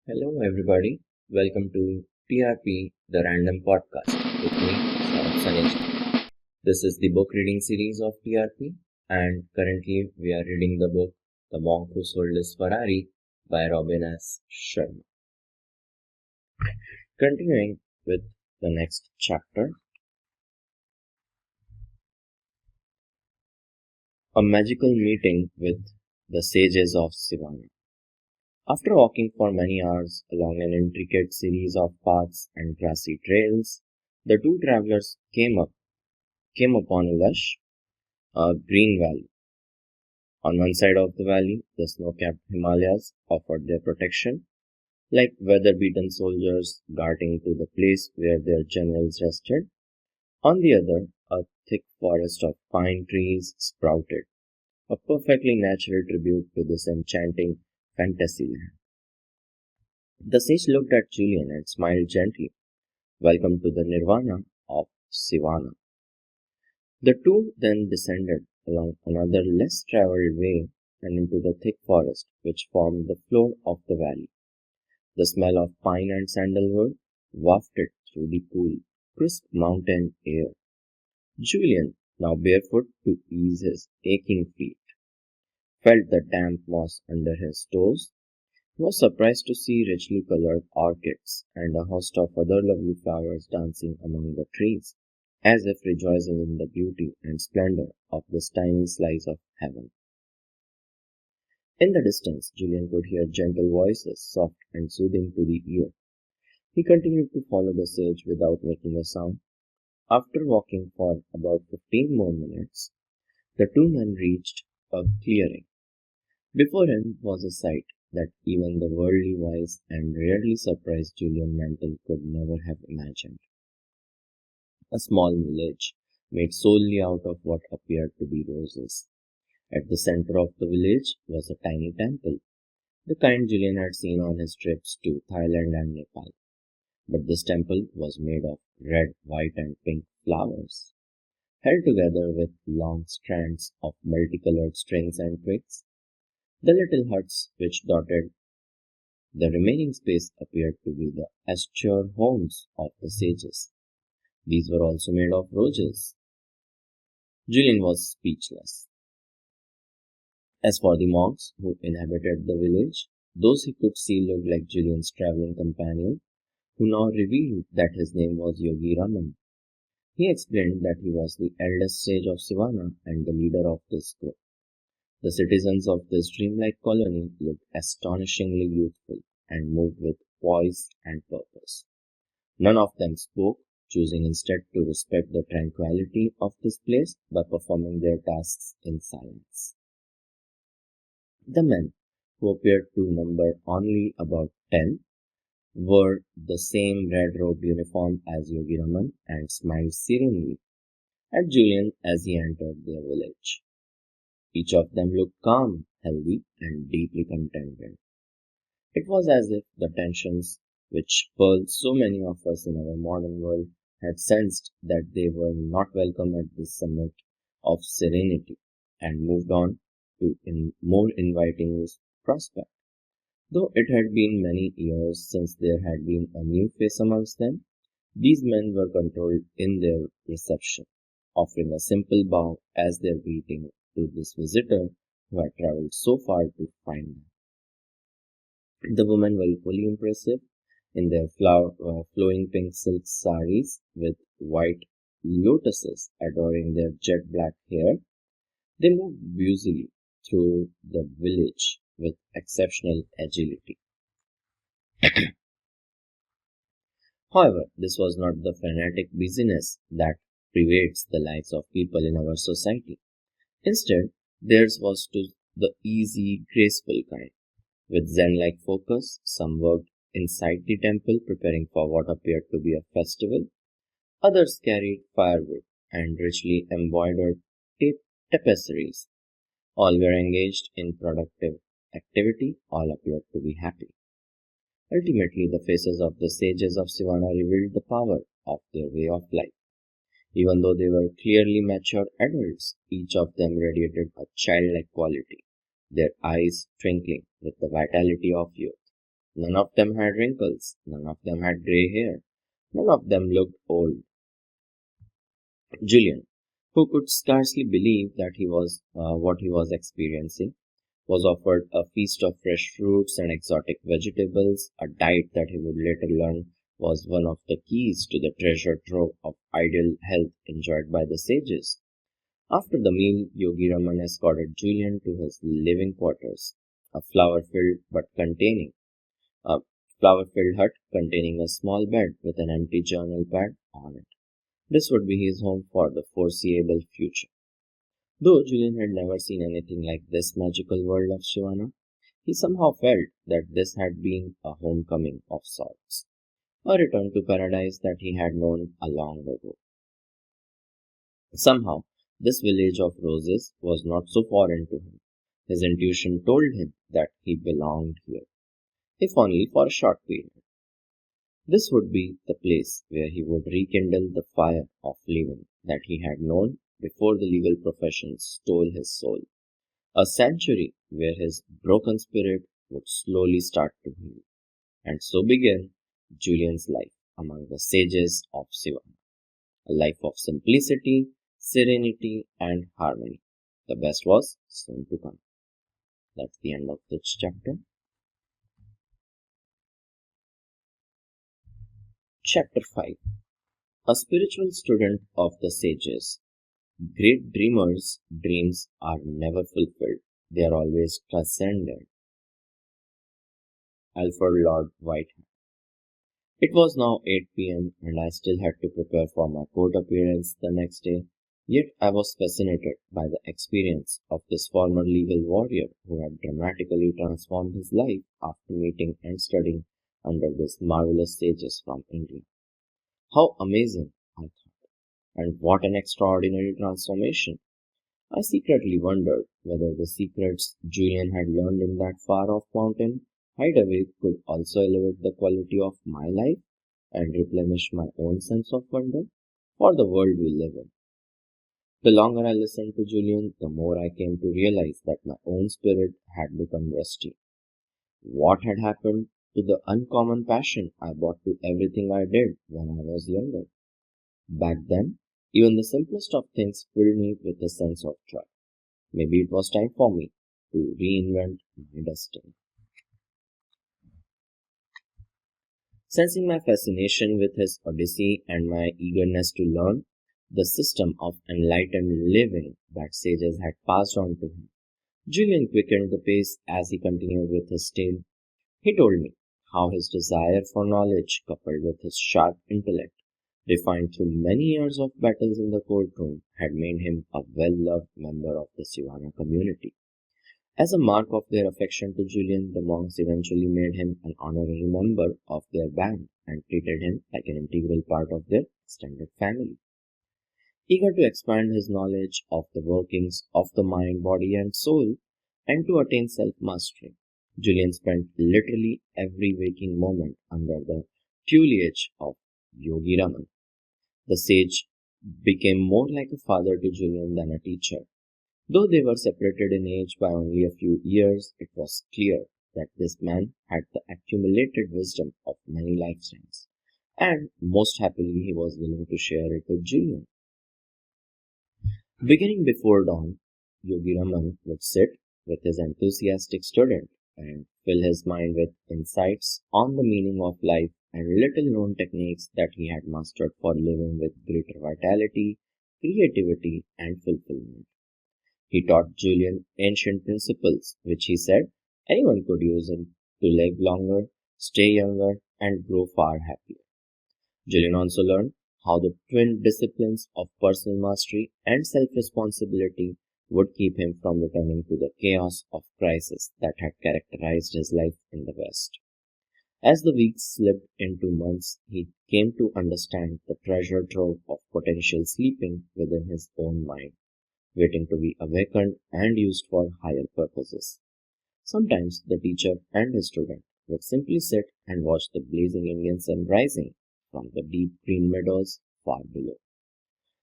Hello, everybody. Welcome to TRP, the Random Podcast, with me, Saurabh Saneja. This is the book reading series of TRP, and currently we are reading the book The Monk Who Sold His Ferrari by Robin S. Sharma. Continuing with the next chapter, a magical meeting with the sages of Sivana. After walking for many hours along an intricate series of paths and grassy trails, the two travelers came upon a lush, green valley. On one side of the valley, the snow-capped Himalayas offered their protection, like weather-beaten soldiers guarding to the place where their generals rested. On the other, a thick forest of pine trees sprouted, a perfectly natural tribute to this enchanting fantasy land. The sage looked at Julian and smiled gently. Welcome to the nirvana of Sivana. The two then descended along another less traveled way and into the thick forest which formed the floor of the valley. The smell of pine and sandalwood wafted through the cool, crisp mountain air. Julian, now barefoot to ease his aching feet, felt the damp moss under his toes. He was surprised to see richly colored orchids and a host of other lovely flowers dancing among the trees, as if rejoicing in the beauty and splendor of this tiny slice of heaven. In the distance, Julian could hear gentle voices, soft and soothing to the ear. He continued to follow the sage without making a sound. After walking for about 15 more minutes, the two men reached a clearing. Before him was a sight that even the worldly wise and rarely surprised Julian Mantle could never have imagined. A small village, made solely out of what appeared to be roses. At the center of the village was a tiny temple, the kind Julian had seen on his trips to Thailand and Nepal. But this temple was made of red, white, and pink flowers, held together with long strands of multicolored strings and twigs. The little huts which dotted the remaining space appeared to be the austere homes of the sages. These were also made of roses. Julian was speechless. As for the monks who inhabited the village, those he could see looked like Julian's traveling companion, who now revealed that his name was Yogi Raman. He explained that he was the eldest sage of Sivana and the leader of this group. The citizens of this dreamlike colony looked astonishingly youthful and moved with poise and purpose. None of them spoke, choosing instead to respect the tranquility of this place by performing their tasks in silence. The men, who appeared to number only about 10, wore the same red-robed uniform as Yogi Raman and smiled serenely at Julian as he entered their village. Each of them looked calm, healthy, and deeply contented. It was as if the tensions which pull so many of us in our modern world had sensed that they were not welcome at this summit of serenity and moved on to a more inviting prospect. Though it had been many years since there had been a new face amongst them, these men were controlled in their reception, offering a simple bow as their greeting to this visitor who had traveled so far to find them. The women were equally impressive in their flowing pink silk saris with white lotuses adorning their jet black hair. They moved busily through the village with exceptional agility. However, this was not the frenetic busyness that pervades the lives of people in our society. Instead, theirs was to the easy, graceful kind. With Zen-like focus, some worked inside the temple preparing for what appeared to be a festival. Others carried firewood and richly embroidered tapestries. All were engaged in productive activity, all appeared to be happy. Ultimately, the faces of the sages of Sivana revealed the power of their way of life. Even though they were clearly mature adults, each of them radiated a childlike quality, their eyes twinkling with the vitality of youth. None of them had wrinkles, none of them had grey hair, none of them looked old. Julian, who could scarcely believe that he was what he was experiencing, was offered a feast of fresh fruits and exotic vegetables, a diet that he would later learn was one of the keys to the treasure trove of ideal health enjoyed by the sages. After the meal, Yogi Raman escorted Julian to his living quarters, a flower-filled but containing a flower-filled hut containing a small bed with an empty journal pad on it. This would be his home for the foreseeable future. Though Julian had never seen anything like this magical world of Shivana, he somehow felt that this had been a homecoming of sorts, a return to paradise that he had known a long ago. Somehow, this village of roses was not so foreign to him. His intuition told him that he belonged here, if only for a short period. This would be the place where he would rekindle the fire of living that he had known before the legal profession stole his soul, a sanctuary where his broken spirit would slowly start to heal. And so began Julian's life among the sages of Sivan, a life of simplicity, serenity, and harmony. The best was soon to come. That's the end of this chapter. Chapter 5. A spiritual student of the sages. Great dreamers' dreams are never fulfilled. They are always transcended. Alfred Lord Whitehead. It was now 8 p.m. and I still had to prepare for my court appearance the next day. Yet I was fascinated by the experience of this former legal warrior who had dramatically transformed his life after meeting and studying under these marvelous sages from India. How amazing, I thought, and what an extraordinary transformation. I secretly wondered whether the secrets Julian had learned in that far-off mountain hideaway could also elevate the quality of my life and replenish my own sense of wonder for the world we live in. The longer I listened to Julian, the more I came to realize that my own spirit had become rusty. What had happened to the uncommon passion I brought to everything I did when I was younger? Back then, even the simplest of things filled me with a sense of joy. Maybe it was time for me to reinvent my destiny. Sensing my fascination with his Odyssey and my eagerness to learn the system of enlightened living that sages had passed on to him, Julian quickened the pace as he continued with his tale. He told me how his desire for knowledge, coupled with his sharp intellect, refined through many years of battles in the courtroom, had made him a well-loved member of the Sivana community. As a mark of their affection to Julian, the monks eventually made him an honorary member of their band and treated him like an integral part of their extended family. Eager to expand his knowledge of the workings of the mind, body, and soul, and to attain self-mastery, Julian spent literally every waking moment under the tutelage of Yogi Raman. The sage became more like a father to Julian than a teacher. Though they were separated in age by only a few years, it was clear that this man had the accumulated wisdom of many lifetimes, and most happily he was willing to share it with Julian. Beginning before dawn, Yogi Raman would sit with his enthusiastic student and fill his mind with insights on the meaning of life and little-known techniques that he had mastered for living with greater vitality, creativity, and fulfillment. He taught Julian ancient principles, which he said anyone could use to live longer, stay younger, and grow far happier. Julian also learned how the twin disciplines of personal mastery and self-responsibility would keep him from returning to the chaos of crisis that had characterized his life in the West. As the weeks slipped into months, he came to understand the treasure trove of potential sleeping within his own mind, waiting to be awakened and used for higher purposes. Sometimes the teacher and his student would simply sit and watch the blazing Indian sun rising from the deep green meadows far below.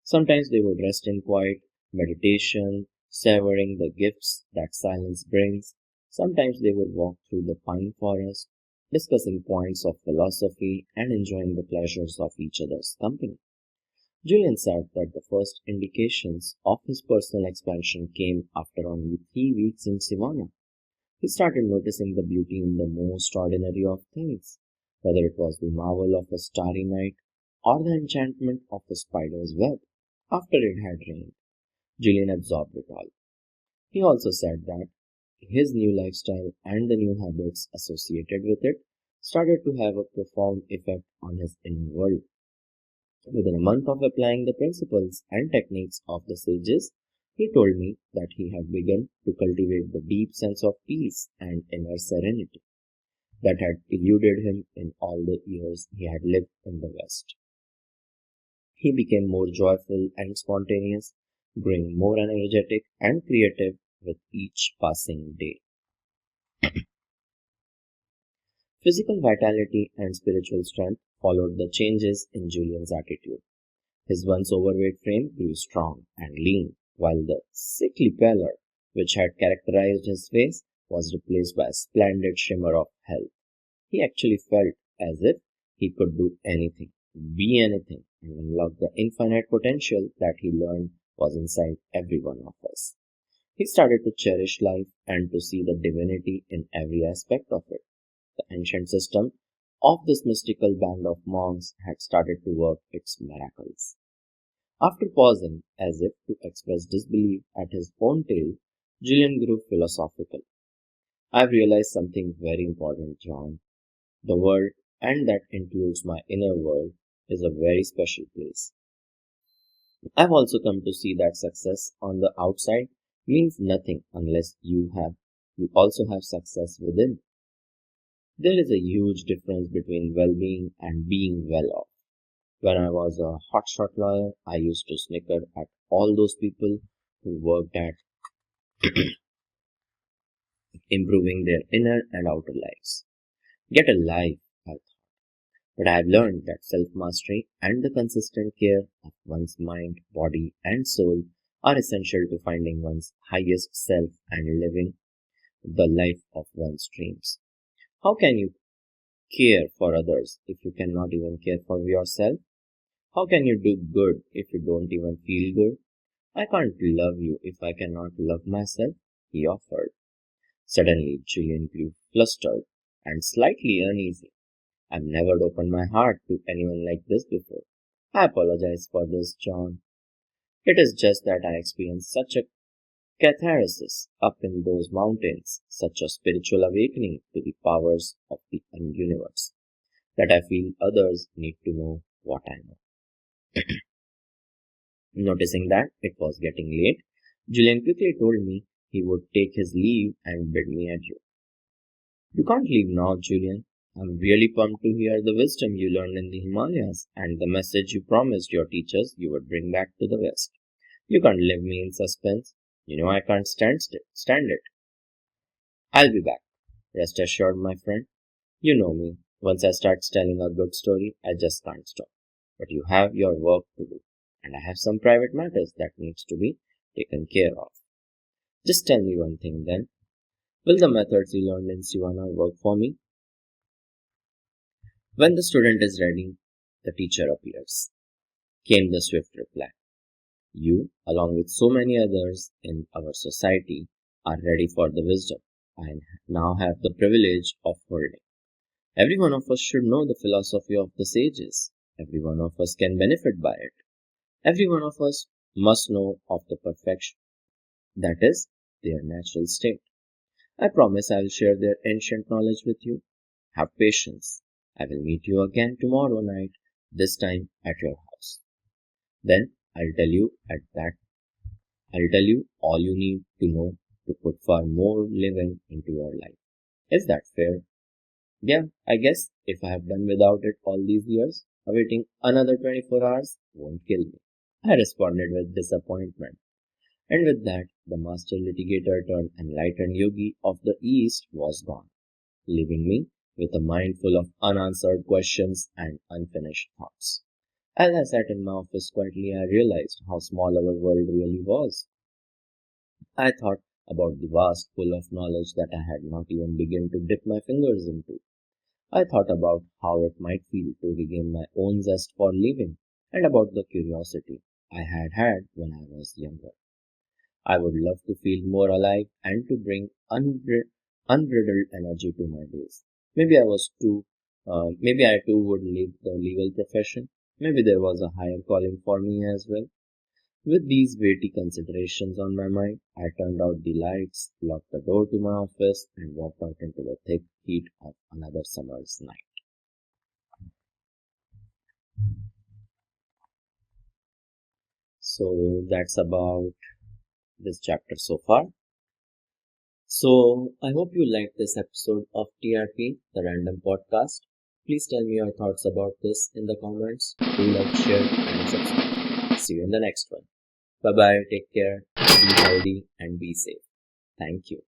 Sometimes they would rest in quiet meditation, savoring the gifts that silence brings. Sometimes they would walk through the pine forest, discussing points of philosophy and enjoying the pleasures of each other's company. Julian said that the first indications of his personal expansion came after only 3 weeks in Savannah. He started noticing the beauty in the most ordinary of things, whether it was the marvel of a starry night or the enchantment of a spider's web. After it had rained, Julian absorbed it all. He also said that his new lifestyle and the new habits associated with it started to have a profound effect on his inner world. Within a month of applying the principles and techniques of the sages, he told me that he had begun to cultivate the deep sense of peace and inner serenity that had eluded him in all the years he had lived in the West. He became more joyful and spontaneous, growing more energetic and creative with each passing day. Physical vitality and spiritual strength followed the changes in Julian's attitude. His once overweight frame grew strong and lean, while the sickly pallor which had characterized his face was replaced by a splendid shimmer of health. He actually felt as if he could do anything, be anything, and unlock the infinite potential that he learned was inside every one of us. He started to cherish life and to see the divinity in every aspect of it. The ancient system of this mystical band of monks had started to work its miracles. After pausing as if to express disbelief at his own tale, Julian grew philosophical. I've realized something very important, John. The world, and that includes my inner world, is a very special place. I've also come to see that success on the outside means nothing unless you also have success within. There is a huge difference between well-being and being well off. When I was a hotshot lawyer, I used to snicker at all those people who worked at improving their inner and outer lives. Get a life, I thought. But I have learned that self-mastery and the consistent care of one's mind, body, and soul are essential to finding one's highest self and living the life of one's dreams. How can you care for others if you cannot even care for yourself? How can you do good if you don't even feel good? I can't love you if I cannot love myself, he offered. Suddenly, Julian grew flustered and slightly uneasy. I've never opened my heart to anyone like this before. I apologize for this, John. It is just that I experienced such a catharsis up in those mountains, such a spiritual awakening to the powers of the universe, that I feel others need to know what I know. Noticing that it was getting late, Julian quickly told me he would take his leave and bid me adieu. You can't leave now, Julian. I'm really pumped to hear the wisdom you learned in the Himalayas and the message you promised your teachers you would bring back to the West. You can't leave me in suspense. You know I can't stand it. I'll be back. Rest assured, my friend. You know me. Once I start telling a good story, I just can't stop. But you have your work to do, and I have some private matters that needs to be taken care of. Just tell me one thing then. Will the methods you learned in Sivana work for me? When the student is ready, the teacher appears. Came the swift reply. You, along with so many others in our society, are ready for the wisdom I now have the privilege of holding. Every one of us should know the philosophy of the sages. Every one of us can benefit by it. Every one of us must know of the perfection, that is, their natural state. I promise I will share their ancient knowledge with you. Have patience. I will meet you again tomorrow night, this time at your house. Then I'll tell you all you need to know to put far more living into your life. Is that fair? Yeah, I guess if I have done without it all these years, awaiting another 24 hours won't kill me. I responded with disappointment. And with that, the master litigator turned enlightened yogi of the East was gone, leaving me with a mind full of unanswered questions and unfinished thoughts. As I sat in my office quietly, I realized how small our world really was. I thought about the vast pool of knowledge that I had not even begun to dip my fingers into. I thought about how it might feel to regain my own zest for living, and about the curiosity I had had when I was younger. I would love to feel more alive and to bring unbridled energy to my days. Maybe I too would leave the legal profession. Maybe there was a higher calling for me as well. With these weighty considerations on my mind, I turned out the lights, locked the door to my office, and walked out into the thick heat of another summer's night. So that's about this chapter so far. So I hope you liked this episode of TRP, the random podcast. Please tell me your thoughts about this in the comments. Do like, share, and subscribe. See you in the next one. Bye bye. Take care. Be healthy and be safe. Thank you.